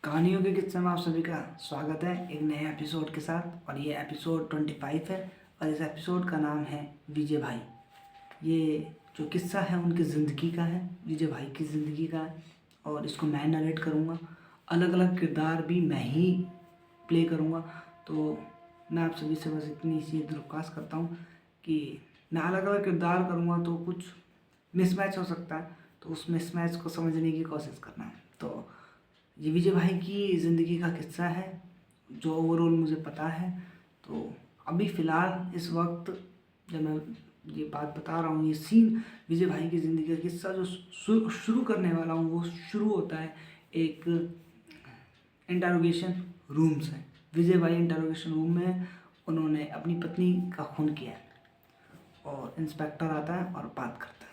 कहानियों के किस्से में आप सभी का स्वागत है एक नए एपिसोड के साथ। और ये एपिसोड 25 है और इस एपिसोड का नाम है विजय भाई। ये जो किस्सा है उनकी ज़िंदगी का है, विजय भाई की ज़िंदगी का है और इसको मैं नरेट करूँगा। अलग अलग किरदार भी मैं ही प्ले करूँगा। तो मैं आप सभी से बस इतनी सी दरख्वास्त करता हूँ कि मैं अलग अलग किरदार करूँगा तो कुछ मिसमैच हो सकता है, तो उस मिसमैच को समझने की कोशिश करना है। तो ये विजय भाई की ज़िंदगी का किस्सा है जो ओवरऑल मुझे पता है। तो अभी फ़िलहाल इस वक्त जब मैं ये बात बता रहा हूँ, ये सीन विजय भाई की ज़िंदगी का किस्सा जो शुरू करने वाला हूँ वो शुरू होता है एक इंटरोगेशन रूम से। विजय भाई इंटरोगेशन रूम में उन्होंने अपनी पत्नी का खून किया है और इंस्पेक्टर आता है और बात करता है।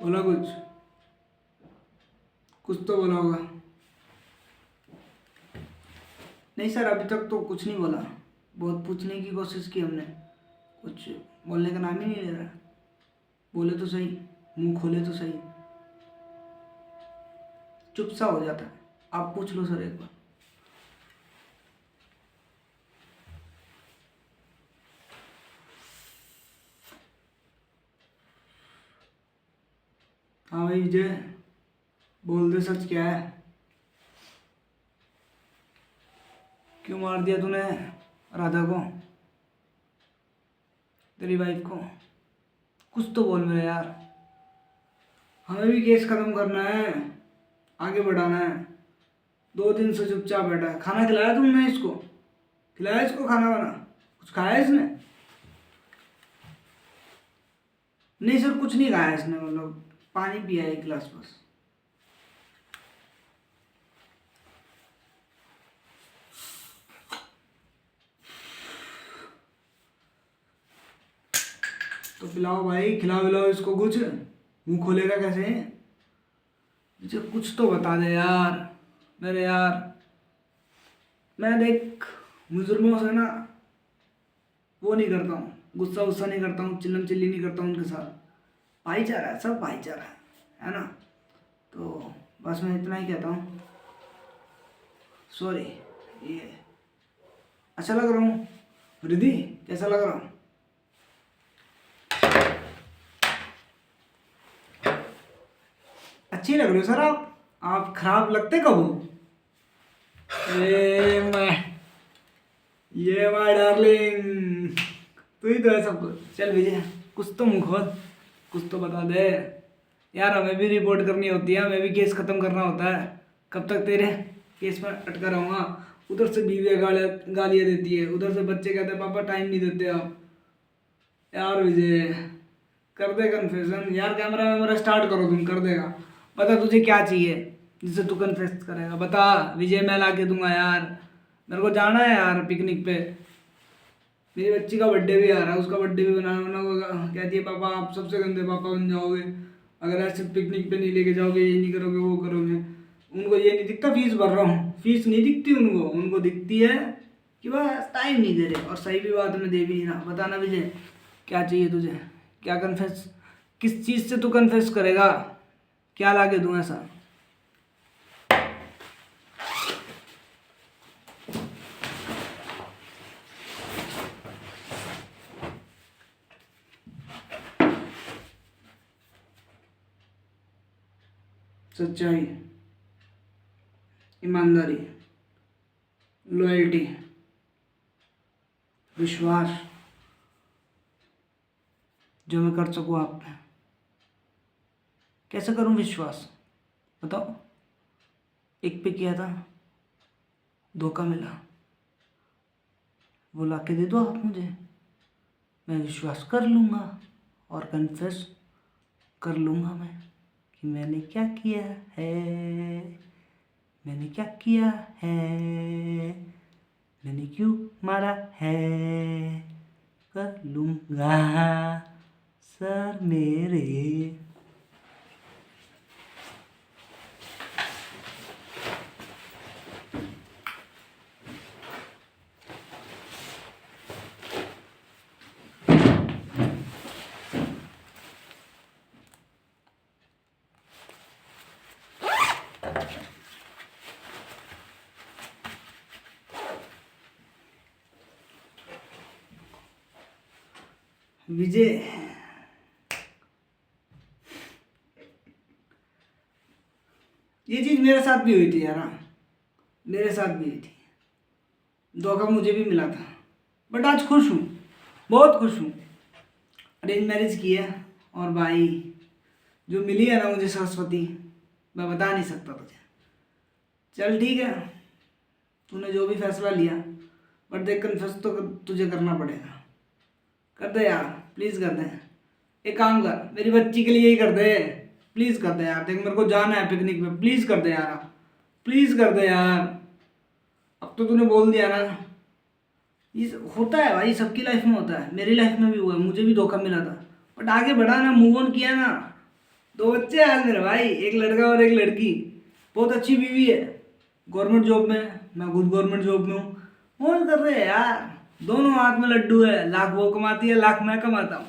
बोला कुछ तो बोला होगा। नहीं सर, अभी तक तो कुछ नहीं बोला। बहुत पूछने की कोशिश की हमने, कुछ बोलने का नाम ही नहीं ले रहा। बोले तो सही, मुंह खोले तो सही, चुप सा हो जाता है। आप पूछ लो सर एक बार। हाँ भाई विजय, बोल दे सच क्या है। क्यों मार दिया तूने राधा को, तेरी वाइफ को? कुछ तो बोल मेरे यार। हमें भी केस खत्म करना है, आगे बढ़ाना है। 2 दिन से चुपचाप बैठा है। खाना खिलाया तुमने इसको? खिलाया इसको खाना वाना? कुछ खाया इसने? नहीं सर, कुछ नहीं खाया इसने, मतलब पानी पिया है 1 गिलास बस। तो पिलाओ भाई, खिलाओ पिलाओ इसको कुछ। मुंह खोलेगा कैसे? मुझे कुछ तो बता दे यार मेरे यार। मैं देख मुजुर्मों से ना वो नहीं करता हूँ, गुस्सा वुस्सा नहीं करता हूँ, चिल्लम चिल्ली नहीं करता हूँ उनके साथ। भाईचारा है, सब भाईचारा है ना। तो बस मैं इतना ही कहता हूँ। सॉरी। ये अच्छा लग रहा हूँ रिद्धि? कैसा लग रहा हूँ? अच्छी लग रही हो सर आप खराब लगते कब हो? ये माय डार्लिंग, तू ही तो है सब कुछ। चल विजय, कुछ तो मुंह खोल, कुछ तो बता दे यार। हमें भी रिपोर्ट करनी होती है, हमें भी केस खत्म करना होता है। कब तक तेरे केस में अटका रहूँगा? उधर से बीवियाँ गालियाँ देती है, उधर से बच्चे कहते हैं पापा टाइम नहीं देते आप। यार विजय, कर दे कन्फेशन यार। कैमरा वैमरा स्टार्ट करो, तुम कर देगा। बता तुझे क्या चाहिए जिससे तू कन्फेस करेगा? बता विजय, मैं ला के दूंगा यार। मेरे को जाना है यार पिकनिक पे। मेरी बच्ची का बर्थडे भी आ रहा है, उसका बर्थडे भी बनाना होगा। कहती है पापा आप सबसे गंदे पापा बन जाओगे अगर ऐसे पिकनिक पे नहीं लेके जाओगे, ये नहीं करोगे वो करोगे। उनको ये नहीं दिखता फीस भर रहा हूँ, फीस नहीं दिखती उनको। उनको दिखती है कि बस टाइम नहीं दे रहे, और सही भी बात में दे भी नहीं रहा। बताना विजय, क्या चाहिए तुझे? क्या कन्फेस, किस चीज़ से तू कन्फेस करेगा? क्या ला के दूँ ऐसा? सच्चाई, ईमानदारी, लॉयल्टी, विश्वास, जो मैं कर सकूँ आप पे। कैसे करूँ विश्वास, बताओ? एक पे किया था, धोखा मिला, वो ला के दे दो आप मुझे। मैं विश्वास कर लूँगा और कन्फेस कर लूँगा मैं कि मैंने क्या किया है, मैंने क्या किया है, मैंने क्यों मारा है। कर लूँगा सर मेरे। विजय, ये चीज मेरे साथ भी हुई थी यार, हाँ, मेरे साथ भी हुई थी। धोखा मुझे भी मिला था, बट आज खुश हूँ, बहुत खुश हूँ। अरेंज मैरिज की है, और भाई जो मिली है ना मुझे सरस्वती, मैं बता नहीं सकता तुझे। चल ठीक है, तूने जो भी फैसला लिया, बट देख कन्फेस तो तुझे करना पड़ेगा। कर दे यार, प्लीज़ कर दे। एक काम कर, मेरी बच्ची के लिए ही कर दे, प्लीज़ कर दे यार। देख मेरे को जाना है पिकनिक में, प्लीज़ कर दे यार, प्लीज़ कर दे यार। अब तो तूने बोल दिया ना, ये होता है भाई, सबकी लाइफ में होता है, मेरी लाइफ में भी हुआ है, मुझे भी धोखा मिला था, बट आगे बढ़ा ना, मूव ऑन किया ना। 2 बच्चे हैं आज मेरे भाई, एक लड़का और एक लड़की, बहुत अच्छी बीवी है, गवर्नमेंट जॉब में है, मैं खुद गवर्नमेंट जॉब में हूँ। मौज कर रहे हैं यार, दोनों हाथ में लड्डू है, लाख वो कमाती है, लाख मैं कमाता हूँ।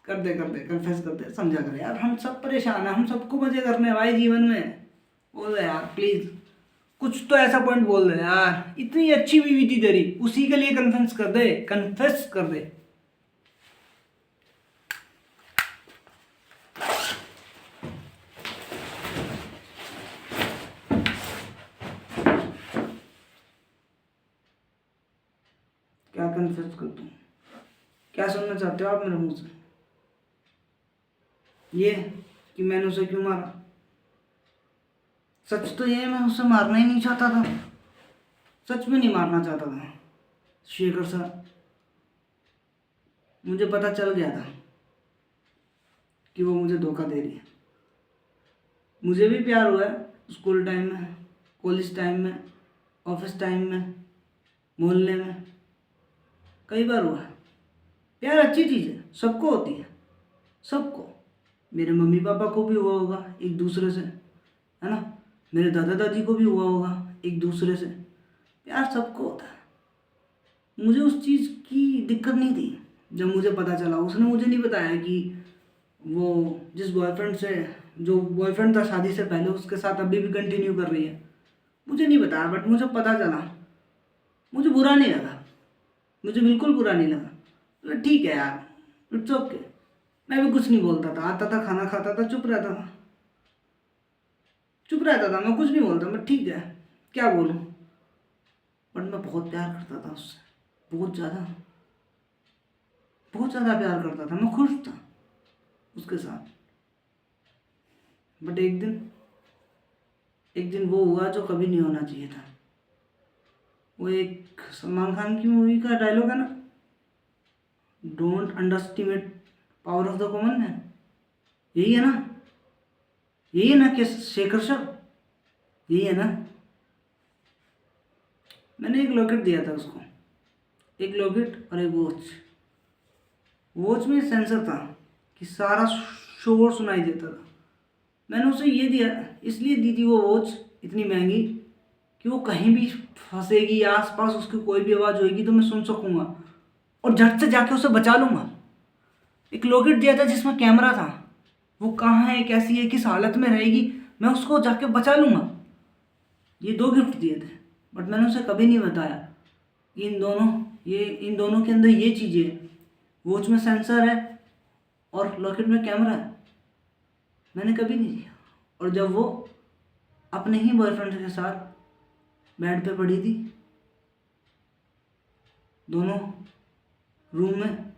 कर दे कन्फेस कर दे, समझा कर यार, हम सब परेशान हैं, हम सबको मजे करने हैं भाई जीवन में। बोल दे यार प्लीज, कुछ तो ऐसा पॉइंट बोल दे यार, इतनी अच्छी बीवी थी तेरी, उसी के लिए कन्फेस कर दे, कन्फेस कर दे। क्या कन्फेस कर दूं? क्या सुनना चाहते हो आप मेरे मुंह से? ये कि मैंने उसे क्यों मारा? सच तो ये, मैं उसे मारना ही नहीं चाहता था, सच में नहीं मारना चाहता था शेखर सर। मुझे पता चल गया था कि वो मुझे धोखा दे रही है। मुझे भी प्यार हुआ है स्कूल टाइम में, कॉलेज टाइम में, ऑफिस टाइम में, मोहल्ले में, कई बार हुआ है। प्यार अच्छी चीज़ है, सबको होती है, सबको। मेरे मम्मी पापा को भी हुआ होगा एक दूसरे से, है ना, मेरे दादा दादी को भी हुआ होगा एक दूसरे से। प्यार सबको होता है। मुझे उस चीज़ की दिक्कत नहीं थी जब मुझे पता चला। उसने मुझे नहीं बताया कि वो जिस बॉयफ्रेंड से, जो बॉयफ्रेंड था शादी से पहले, उसके साथ अभी भी कंटिन्यू कर रही है। मुझे नहीं बताया, बट मुझे पता चला। मुझे बुरा नहीं लगा, मुझे बिल्कुल बुरा नहीं लगा। तो ठीक है यार, इट्स ओके। मैं भी कुछ नहीं बोलता था, आता था खाना खाता था, चुप रहता था, चुप रहता था, मैं कुछ नहीं बोलता, मैं ठीक है क्या बोलूँ। बट मैं बहुत प्यार करता था उससे, बहुत ज़्यादा, बहुत ज़्यादा प्यार करता था, मैं खुश था उसके साथ। बट एक दिन वो हुआ जो कभी नहीं होना चाहिए था। वो एक सलमान खान की मूवी का डायलॉग है ना, don't underestimate power of the common man. यही है ना, यही है ना कि शेखर सर, यही है ना। मैंने एक लॉकेट दिया था उसको, एक लॉकेट और एक वॉच। वॉच में सेंसर था कि सारा शोर सुनाई देता था। मैंने उसे ये दिया, इसलिए दी थी वो वॉच इतनी महंगी, कि वो कहीं भी फंसेगी या आसपास उसकी कोई भी आवाज़ होगी तो मैं सुन सकूंगा और झट से जाके उसे बचा लूंगा। एक लॉकेट दिया था जिसमें कैमरा था, वो कहाँ है, कैसी है, किस हालत में रहेगी, मैं उसको जाके बचा लूंगा। ये 2 गिफ्ट दिए थे, बट मैंने उसे कभी नहीं बताया इन दोनों के अंदर ये चीज़ें है। वॉच में सेंसर है और लॉकेट में कैमरा है। मैंने कभी नहीं दिया। और जब वो अपने ही बॉयफ्रेंड के साथ बेड पे पड़ी थी, दोनों रूम में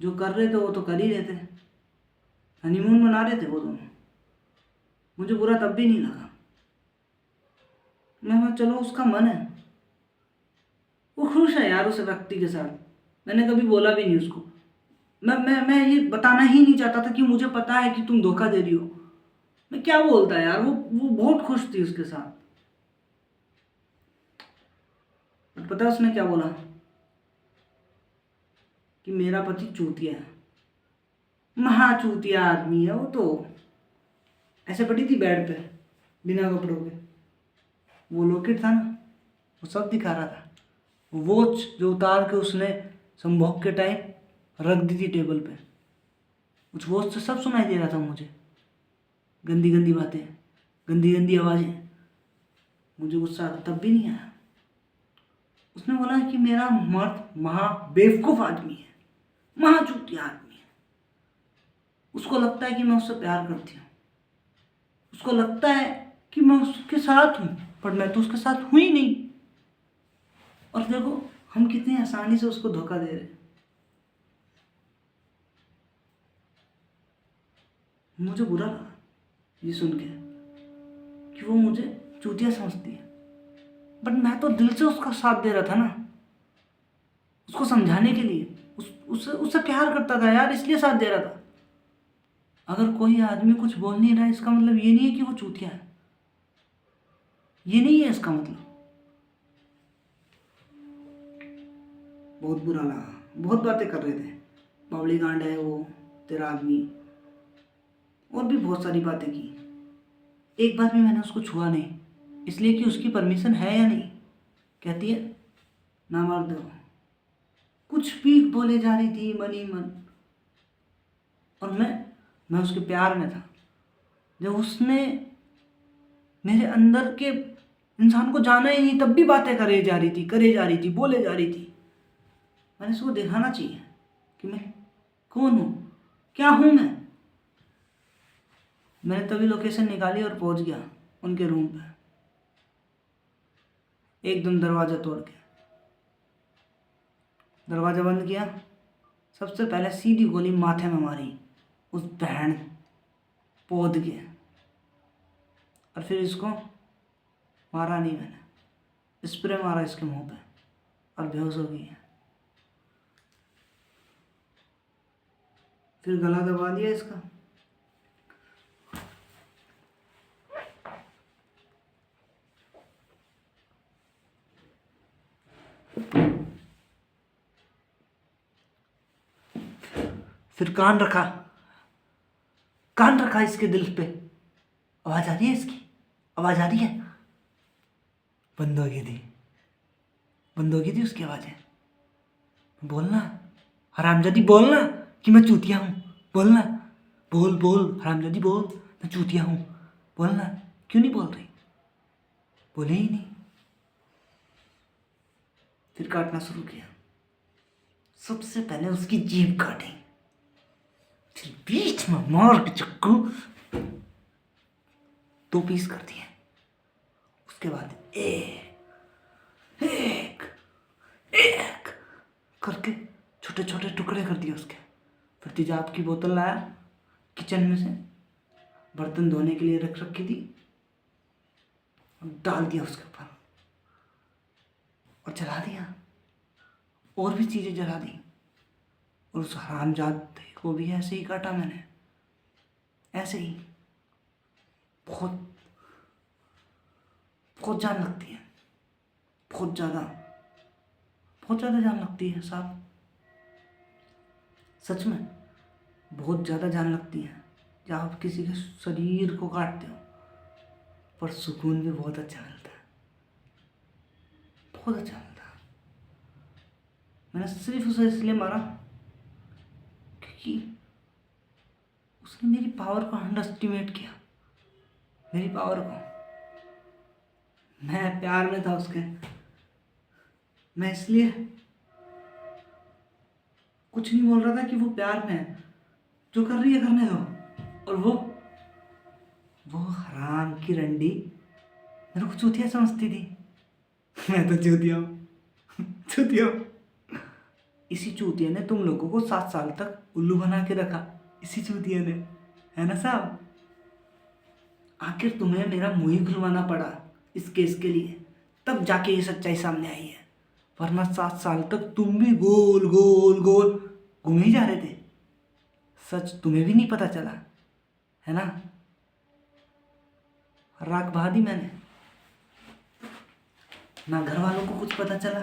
जो कर रहे थे वो तो कर ही रहे थे, हनीमून मना रहे थे वो दोनों। मुझे बुरा तब भी नहीं लगा। मैं चलो उसका मन है, वो खुश है यार उस व्यक्ति के साथ। मैंने कभी बोला भी नहीं उसको। मैं ये बताना ही नहीं चाहता था कि मुझे पता है कि तुम धोखा दे रही हो। मैं क्या बोलता यार, वो बहुत खुश थी उसके साथ। बट पता है उसने क्या बोला? कि मेरा पति चूतिया है, महा चूतिया आदमी है वो तो। ऐसे पड़ी थी बेड पे बिना कपड़ों के, वो लॉकेट था ना, वो सब दिखा रहा था। वो वॉच जो उतार के उसने संभोग के टाइम रख दी थी टेबल पे, उस वॉच से सब सुनाई दे रहा था मुझे, गंदी गंदी बातें, गंदी गंदी आवाज़ें। मुझे गुस्सा तब भी नहीं आया। उसने बोला कि मेरा मर्द महा बेवकूफ़ आदमी है, महा चूतिया आदमी है। उसको लगता है कि मैं उससे प्यार करती हूँ, उसको लगता है कि मैं उसके साथ हूँ, पर मैं तो उसके साथ हूँ ही नहीं। और देखो हम कितनी आसानी से उसको धोखा दे रहे हैं। मुझे बुरा लगा ये सुन के कि वो मुझे चूतिया समझती है, बट मैं तो दिल से उसका साथ दे रहा था ना, उसको समझाने के लिए। उससे उससे प्यार करता था यार, इसलिए साथ दे रहा था। अगर कोई आदमी कुछ बोल नहीं रहा है, इसका मतलब ये नहीं है कि वो चूतिया है, ये नहीं है इसका मतलब। बहुत बुरा लगा, बहुत बातें कर रहे थे, बावली गांड है वो तेरा आदमी, और भी बहुत सारी बातें की। एक बार भी मैंने उसको छुआ नहीं, इसलिए कि उसकी परमिशन है या नहीं। कहती है ना मार दो, कुछ भी बोले जा रही थी मन ही मन। और मैं उसके प्यार में था। जब उसने मेरे अंदर के इंसान को जाना ही नहीं, तब भी बातें करे जा रही थी, करे जा रही थी, बोले जा रही थी। मैंने उसको दिखाना चाहिए कि मैं कौन हूँ, क्या हूँ मैं। मैंने तभी लोकेशन निकाली और पहुंच गया उनके रूम पे, एकदम दरवाज़ा तोड़ के। दरवाज़ा बंद किया, सबसे पहले सीधी गोली माथे में मारी उस बहन पौध के। और फिर इसको मारा नहीं मैंने, स्प्रे मारा इसके मुंह पे और बेहोश हो गई है। फिर गला दबा दिया इसका। फिर कान रखा इसके दिल पे। आवाज आ रही है इसकी, आवाज आ रही है। बंद हो गई थी, बंद हो गई थी उसकी आवाजें। बोलना हरामजादी, बोलना कि मैं चूतिया हूँ, बोलना, बोल बोल हरामजादी बोल, मैं चूतिया हूँ, बोलना। क्यों नहीं बोल रही? बोले ही नहीं। फिर काटना शुरू किया। सबसे पहले उसकी जीभ काटी, फिर बीच में मार के चक्कू 2 पीस कर दिए। उसके बाद एक एक एक करके छोटे छोटे टुकड़े कर दिए उसके। फिर तेजाब की बोतल लाया किचन में से, बर्तन धोने के लिए रख रखी थी, डाल दिया उसके ऊपर और जला दिया। और भी चीज़ें जला दी। और उस हरामजादे को भी ऐसे ही काटा मैंने, ऐसे ही। बहुत बहुत जान लगती है, बहुत ज़्यादा जान लगती है साहब, सच में बहुत ज़्यादा जान लगती है जब आप किसी के शरीर को काटते हो। पर सुकून भी बहुत अच्छा मिलता है, बहुत अच्छा मिलता है। मैंने सिर्फ उसे इसलिए मारा क्योंकि उसने मेरी पावर को अंडर एस्टिमेट किया, मेरी पावर को। मैं प्यार में था उसके, मैं इसलिए कुछ नहीं बोल रहा था कि वो प्यार में है, जो कर रही है करने दो। और वो हराम की रंडी मेरे को चूतिया समझती थी। मैं तो चूतिया हूँ, चूतिया हूँ। इसी चूतिया ने तुम लोगों को 7 साल तक उल्लू बना के रखा, इसी चूतिया ने, है ना साहब? आखिर तुम्हें मेरा मुंह ही खुलवाना पड़ा इस केस के लिए, तब जाके ये सच्चाई सामने आई है। वरना 7 साल तक तुम भी गोल गोल गोल घूम ही जा रहे थे। सच तुम्हें भी नहीं पता चला, है ना? राख बहा दी मैंने, ना घर वालों को कुछ पता चला,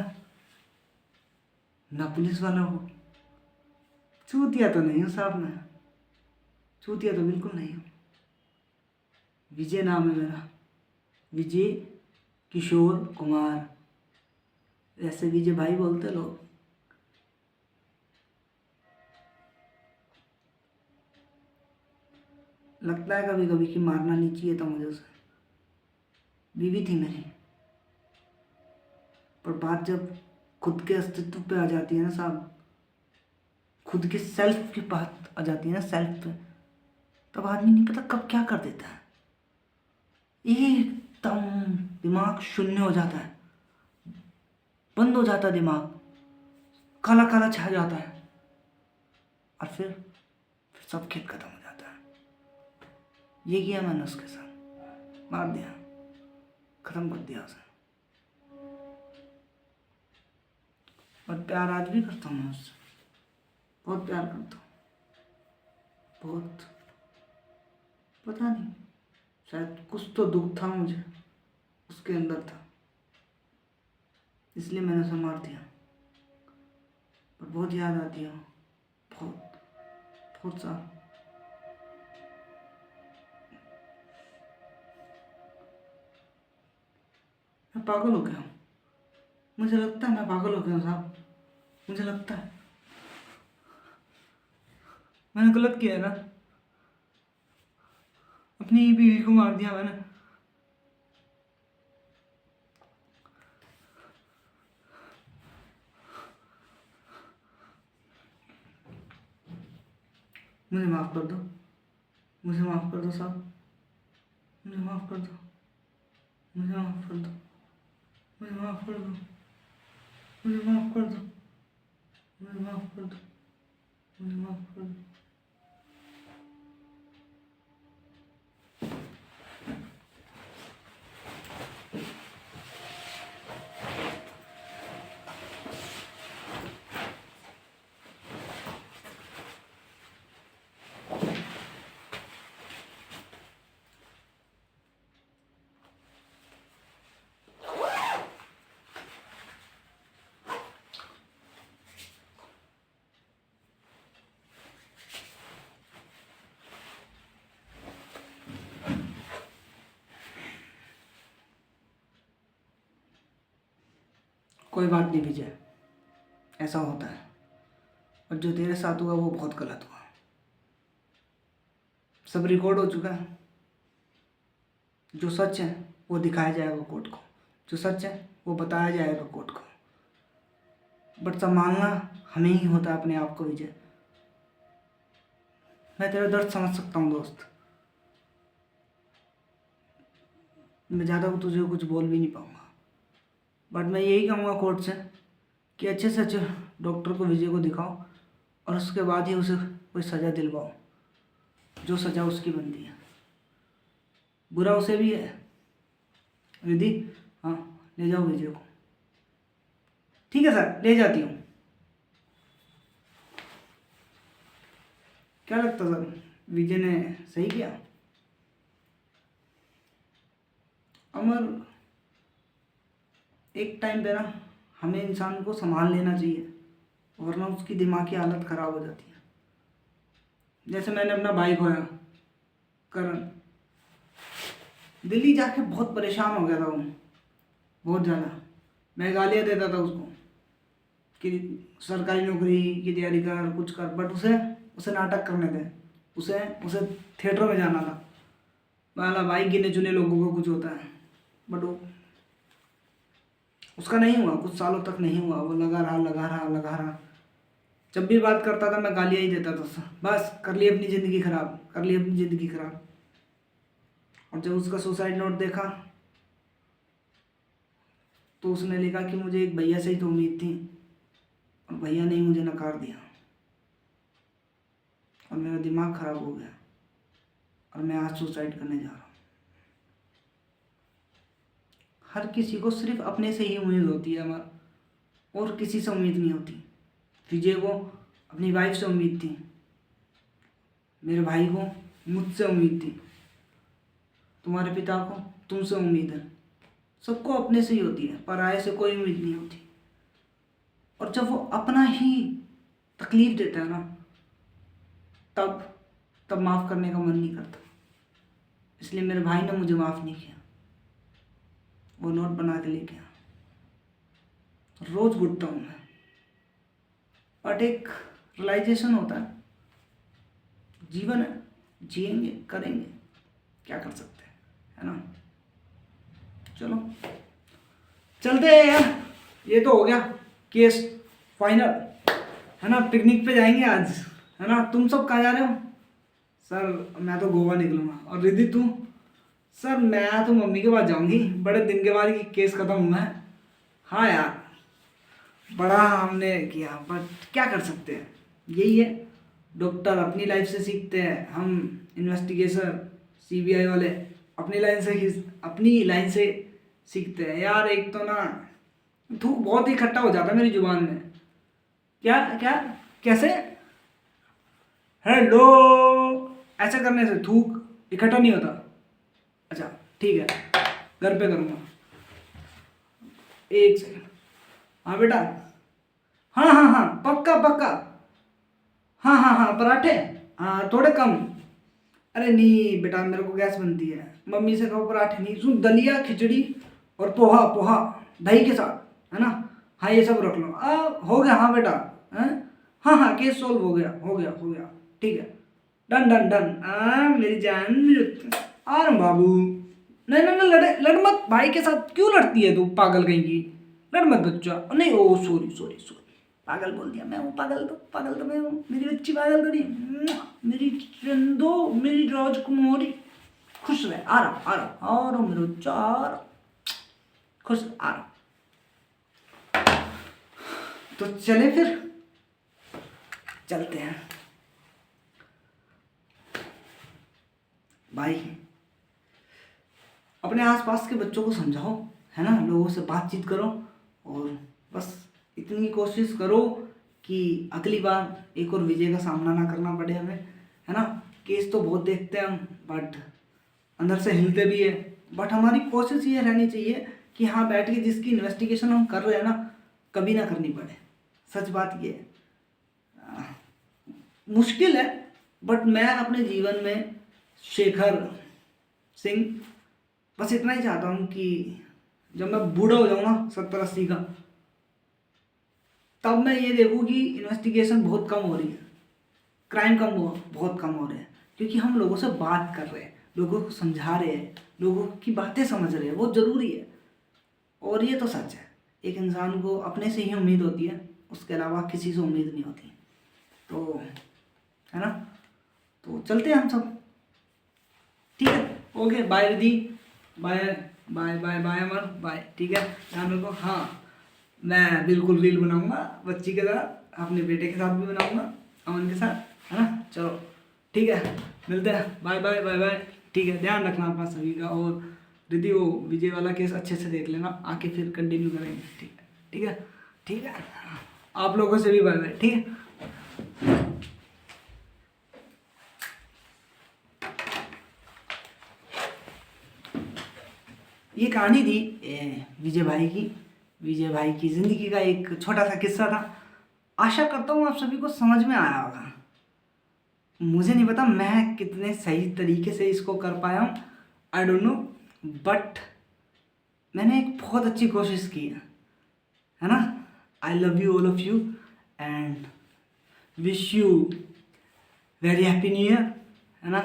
ना पुलिस वालों को। चूतिया तो नहीं हूँ साहब मैं, चूतिया तो बिल्कुल नहीं हूँ। विजय नाम है मेरा, विजय किशोर कुमार, ऐसे विजय भाई बोलते लोग। लगता है कभी कभी कि मारना नहीं चाहिए था मुझे उसे, बीवी थी मेरी। पर बात जब खुद के अस्तित्व पे आ जाती है ना साहब, खुद के सेल्फ की बात आ जाती है ना, सेल्फ पे, तब आदमी नहीं पता कब क्या कर देता है। एकदम दिमाग शून्य हो जाता है, बंद हो जाता है दिमाग, काला काला छा जाता है, और फिर सब खेल खत्म हो जाता है। ये किया मैंने उसके साथ, मार दिया, खत्म कर दिया उसे। और प्यार आज भी करता हूँ मैं उससे, बहुत प्यार करता हूँ, बहुत। पता नहीं, शायद कुछ तो दुख था मुझे, उसके अंदर था, इसलिए मैंने उसे मार दिया। पर बहुत याद आती है, बहुत बहुत सा। मैं पागल हो गया हूँ, मुझे लगता है मैं पागल हो गया हूँ साहब, मुझे लगता है मैंने गलत किया है ना, अपनी ही बीवी को मार दिया मैंने। मुझे माफ़ कर दो, मुझे माफ़ कर दो साहब, मुझे माफ़ कर दो, मुझे माफ़ कर दो, मुझे माफ़ कर दो, मुझे माफ़ कर दो, मुझे माफ़ कर दो, मुझे माफ़ कर दो। कोई बात नहीं विजय, ऐसा होता है, और जो तेरे साथ हुआ वो बहुत गलत हुआ। सब रिकॉर्ड हो चुका है, जो सच है वो दिखाया जाएगा कोर्ट को, जो सच है वो बताया जाएगा कोर्ट को। बट संभालना हमें ही होता है अपने आप को विजय। मैं तेरा दर्द समझ सकता हूँ दोस्त, मैं ज़्यादा तुझे कुछ बोल भी नहीं पाऊँगा, बट मैं यही कहूँगा कोर्ट से कि अच्छे से अच्छे डॉक्टर को विजय को दिखाओ, और उसके बाद ही उसे कोई सज़ा दिलवाओ, जो सज़ा उसकी बनती है। बुरा उसे भी है। विधि, हाँ ले जाओ विजय को। ठीक है सर, ले जाती हूँ। क्या लगता सर, विजय ने सही किया? अमर, एक टाइम पे ना हमें इंसान को संभाल लेना चाहिए, वरना उसकी दिमाग की हालत ख़राब हो जाती है। जैसे मैंने अपना भाई खोया, करण, दिल्ली जाके बहुत परेशान हो गया था वो, बहुत ज़्यादा। मैं गालियाँ देता था उसको कि सरकारी नौकरी की तैयारी कर, कुछ कर, बट उसे उसे नाटक करने थे, उसे उसे थिएटर में जाना था। वाला भाई गिने चुने लोगों को कुछ होता है, बट वो उसका नहीं हुआ, कुछ सालों तक नहीं हुआ, वो लगा रहा लगा रहा लगा रहा। जब भी बात करता था मैं गालियाँ ही देता था, बस कर ली अपनी ज़िंदगी ख़राब, कर ली अपनी ज़िंदगी ख़राब। और जब उसका सुसाइड नोट देखा तो उसने लिखा कि मुझे एक भैया से ही तो उम्मीद थी, और भैया ने ही मुझे नकार दिया, और मेरा दिमाग ख़राब हो गया, और मैं आज सुसाइड करने जा रहा हूँ। हर किसी को सिर्फ अपने से ही उम्मीद होती है हमारा, और किसी से उम्मीद नहीं होती। विजय को अपनी वाइफ से उम्मीद थी, मेरे भाई को मुझसे उम्मीद थी, तुम्हारे पिता को तुमसे उम्मीद है। सबको अपने से ही होती है, पराये से कोई उम्मीद नहीं होती। और जब वो अपना ही तकलीफ देता है ना, तब तब माफ़ करने का मन नहीं करता। इसलिए मेरे भाई ने मुझे माफ़ नहीं किया, वो नोट बना के लेके गया। रोज़ घुटता हूँ मैं, बट एक रियलाइजेशन होता है, जीवन है, जिएंगे, करेंगे, क्या कर सकते हैं, है ना। चलो चलते हैं यार, ये तो हो गया केस फाइनल। है ना, पिकनिक पे जाएंगे आज, है ना। तुम सब कहाँ जा रहे हो? सर मैं तो गोवा निकलूंगा। और रिद्धि तू? सर मैं तो मम्मी के पास जाऊंगी, बड़े दिन के बाद ये केस खत्म हुआ है। हाँ यार, बड़ा हमने किया, बट क्या कर सकते हैं, यही है। डॉक्टर अपनी लाइफ से सीखते हैं, हम इन्वेस्टिगेशन सीबीआई वाले अपनी लाइन से सीखते हैं। यार एक तो ना थूक बहुत ही इकट्ठा हो जाता है मेरी जुबान में। क्या क्या कैसे? हेलो, ऐसा करने से थूक इकट्ठा नहीं होता? अच्छा ठीक है, घर पे करूँगा। एक सेकंड। हाँ बेटा, हाँ हाँ हाँ पक्का पक्का। हाँ हाँ हाँ पराठे, हाँ थोड़े कम। अरे नहीं बेटा, मेरे को गैस बनती है। मम्मी से कहो पराठे नहीं, सुन दलिया खिचड़ी और पोहा, पोहा दही के साथ, है ना। हाँ ये सब रख लो। हो गया हाँ बेटा। हैं? हाँ हाँ केस सोल्व हो गया, हो गया हो गया, ठीक है। Done done done. मेरी जान, आ रहा हूँ बाबू। नहीं नहीं नहीं, लड़े लड़ मत, भाई के साथ क्यों लड़ती है तू, पागल कहीं की। लड़ मत बच्चा। नहीं ओ सॉरी सॉरी सॉरी, पागल बोल दिया। मैं हूँ पागल तो मैं हूँ, मेरी बच्ची पागल तो नहीं। मेरी चंदो, मेरी राजकुमारी, खुश रहे। आ रहा हूँ मेरे बच्चा, आ रहा हूँ। खुश आ रहा हूँ। तो चले फिर, चलते हैं भाई। अपने आसपास के बच्चों को समझाओ, है ना, लोगों से बातचीत करो, और बस इतनी कोशिश करो कि अगली बार एक और विजय का सामना ना करना पड़े हमें, है ना। केस तो बहुत देखते हैं हम, बट अंदर से हिलते भी है। बट हमारी कोशिश ये रहनी चाहिए कि हाँ बैठ के जिसकी इन्वेस्टिगेशन हम कर रहे हैं ना, कभी ना करनी पड़े। सच बात ये है, मुश्किल है, बट मैं अपने जीवन में शेखर सिंह बस इतना ही चाहता हूँ कि जब मैं बूढ़ा हो जाऊँगा 70-80 का, तब मैं ये देखूँ कि इन्वेस्टिगेशन बहुत कम हो रही है, क्राइम बहुत कम हो रहे हैं, क्योंकि हम लोगों से बात कर रहे हैं, लोगों को समझा रहे हैं, लोगों की बातें समझ रहे हैं, बहुत ज़रूरी है। और ये तो सच है, एक इंसान को अपने से ही उम्मीद होती है, उसके अलावा किसी से उम्मीद नहीं होती। तो है ना, तो चलते हैं हम सब, ठीक है। Okay bye Riddhi, bye bye bye bye Amar, bye, ठीक है। ध्यान रखो। हाँ मैं बिल्कुल रील बनाऊंगा बच्ची के साथ, अपने बेटे के साथ भी बनाऊंगा, अमन के साथ, है ना। चलो ठीक है, मिलते हैं, बाय बाय बाय बाय, ठीक है। ध्यान रखना अपना सभी का, और रिद्धि वो विजय वाला केस अच्छे से देख लेना, आके फिर कंटिन्यू करेंगे, ठीक है ठीक है ठीक है। आप लोगों से भी बाय बाय, ठीक है। ये कहानी थी विजय भाई की ज़िंदगी का एक छोटा सा किस्सा था। आशा करता हूँ आप सभी को समझ में आया होगा। मुझे नहीं पता मैं कितने सही तरीके से इसको कर पाया हूँ, आई डोंट नो, बट मैंने एक बहुत अच्छी कोशिश की है ना। आई love you all of you and wish you very happy new year, है ना।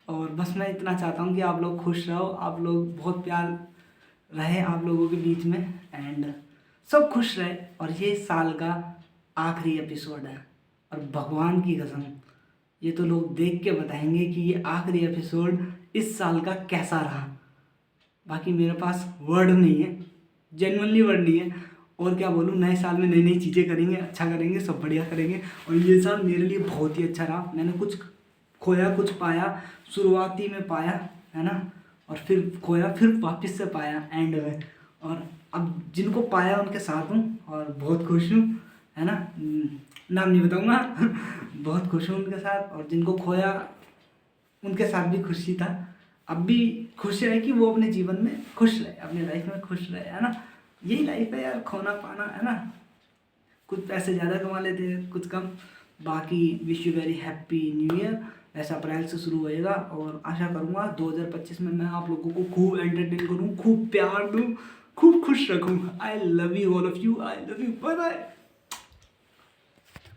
और बस मैं इतना चाहता हूँ कि आप लोग खुश रहो, आप लोग बहुत प्यार रहे आप लोगों के बीच में, एंड सब खुश रहे। और ये साल का आखिरी एपिसोड है, और भगवान की कसम ये तो लोग देख के बताएंगे कि ये आखिरी एपिसोड इस साल का कैसा रहा। बाकी मेरे पास वर्ड नहीं है, जेन्युइनली वर्ड नहीं है। और क्या बोलूँ, नए साल में नई नई चीज़ें करेंगे, अच्छा करेंगे, सब बढ़िया करेंगे। और ये साल मेरे लिए बहुत ही अच्छा रहा। मैंने कुछ खोया कुछ पाया, शुरुआती में पाया, है ना, और फिर खोया, फिर वापस से पाया एंड में। और अब जिनको पाया उनके साथ हूँ और बहुत खुश हूँ, है ना। नाम नहीं बताऊँगा बहुत खुश हूँ उनके साथ, और जिनको खोया उनके साथ भी खुशी था। अब भी खुश रहे कि वो अपने जीवन में खुश रहे, अपनी लाइफ में खुश रहे, है ना। यही लाइफ है यार, खोना पाना, है ना। कुछ पैसे ज़्यादा कमा लेते हैं, कुछ कम। बाकी wish you very happy new year. ऐसा अप्रैल से शुरू होएगा, और आशा करूँगा 2025 में मैं आप लोगों को खूब एंटरटेन करूँ, खूब प्यार दूँ, खूब खुश रखूँ। I love you all of you, I love you, bye bye.